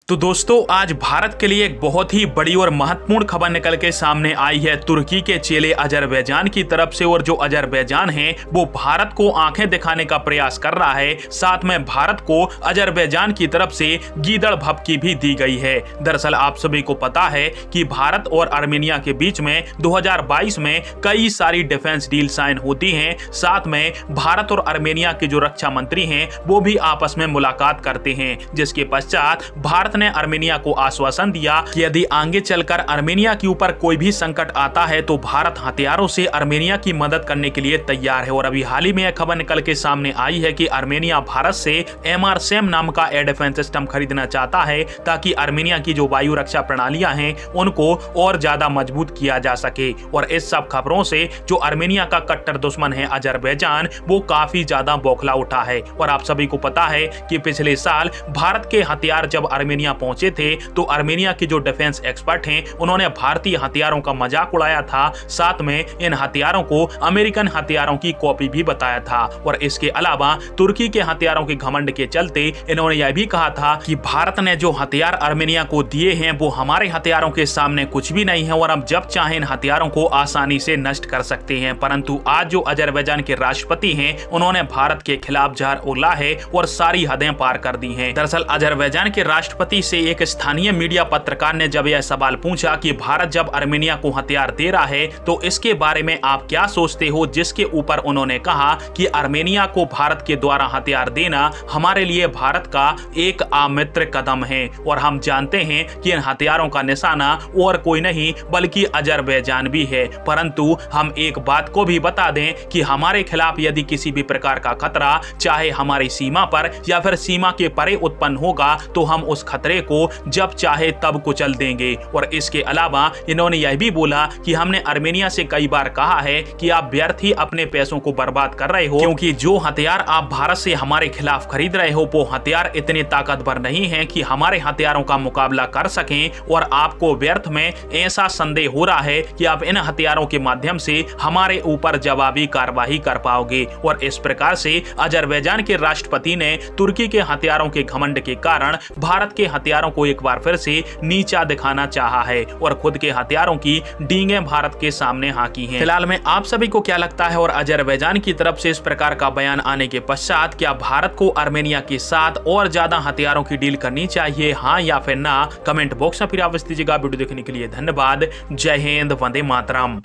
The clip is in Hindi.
तो दोस्तों आज भारत के लिए एक बहुत ही बड़ी और महत्वपूर्ण खबर निकल के सामने आई है तुर्की के चेले अजरबैजान की तरफ से। और जो अजरबैजान है वो भारत को आंखें दिखाने का प्रयास कर रहा है। साथ में भारत को अजरबैजान की तरफ से गीदड़ भभकी भी दी गई है। दरअसल आप सभी को पता है कि भारत और आर्मेनिया के बीच में 2022 में कई सारी डिफेंस डील साइन होती हैं। साथ में भारत और आर्मेनिया के जो रक्षा मंत्री हैं वो भी आपस में मुलाकात करते हैं, जिसके पश्चात भारत ने आर्मेनिया को आश्वासन दिया कि यदि आगे चलकर आर्मेनिया के ऊपर कोई भी संकट आता है तो भारत हथियारों से आर्मेनिया की मदद करने के लिए तैयार है। और अभी हाल ही में यह खबर निकल के सामने आई है कि आर्मेनिया भारत से MRSAM नाम का एयर डिफेंस सिस्टम खरीदना चाहता है ताकि आर्मेनिया की जो वायु रक्षा प्रणालियां हैं उनको और ज्यादा मजबूत किया जा सके। और इस सब खबरों से जो आर्मेनिया का कट्टर दुश्मन है अजरबैजान वो काफी ज्यादा बौखला उठा है। और आप सभी को पता है कि पिछले साल भारत के हथियार जब आर्मेनिया पहुंचे थे तो आर्मेनिया के जो डिफेंस एक्सपर्ट हैं उन्होंने भारतीय हथियारों का मजाक उड़ाया था। साथ में इन हथियारों को अमेरिकन हथियारों की कॉपी भी बताया था। और इसके अलावा तुर्की के हथियारों के घमंड के चलते इन्होंने यह भी कहा था कि भारत ने जो हथियार आर्मेनिया को दिए हैं वो हमारे हथियारों के सामने कुछ भी नहीं है और हम जब चाहें इन हथियारों को आसानी से नष्ट कर सकते हैं। परंतु आज जो अजरबैजान के राष्ट्रपति हैं उन्होंने भारत के खिलाफ जहर उगला है और सारी हदें पार कर दी हैं। दरअसल अजरबैजान के राष्ट्रपति से एक स्थानीय मीडिया पत्रकार ने जब यह सवाल पूछा कि भारत जब आर्मेनिया को हथियार दे रहा है तो इसके बारे में आप क्या सोचते हो, जिसके ऊपर उन्होंने कहा कि आर्मेनिया को भारत के द्वारा हथियार देना हमारे लिए भारत का एक अमित्र कदम है और हम जानते हैं कि इन हथियारों का निशाना और कोई नहीं बल्कि अजरबैजान भी है। परंतु हम एक बात को भी बता दें कि हमारे खिलाफ यदि किसी भी प्रकार का खतरा चाहे हमारी सीमा पर या फिर सीमा के परे उत्पन्न होगा तो हम उस खतरे को जब चाहे तब कुचल देंगे। और इसके अलावा इन्होंने यह भी बोला कि हमने आर्मेनिया से कई बार कहा है कि आप व्यर्थ ही अपने पैसों को बर्बाद कर रहे हो, क्योंकि जो हथियार आप भारत से हमारे खिलाफ खरीद रहे हो वो हथियार इतने ताकतवर नहीं है कि हमारे हथियारों का मुकाबला कर सकें। और आपको व्यर्थ में ऐसा संदेह हो रहा है कि आप इन हथियारों के माध्यम से हमारे ऊपर जवाबी कार्रवाई कर पाओगे। और इस प्रकार से अजरबैजान के राष्ट्रपति ने तुर्की के हथियारों के घमंड के कारण भारत के हथियारों को एक बार फिर से नीचा दिखाना चाहा है और खुद के हथियारों की डींगे भारत के सामने हाकी हैं। फिलहाल में आप सभी को क्या लगता है और अजरबैजान की तरफ से इस प्रकार का बयान आने के पश्चात क्या भारत को आर्मेनिया के साथ और ज्यादा हथियारों की डील करनी चाहिए, हाँ या फिर ना? कमेंट बॉक्स में फिर आप दीजिएगा। वीडियो देखने के लिए धन्यवाद। जय हिंद, वंदे मातरम।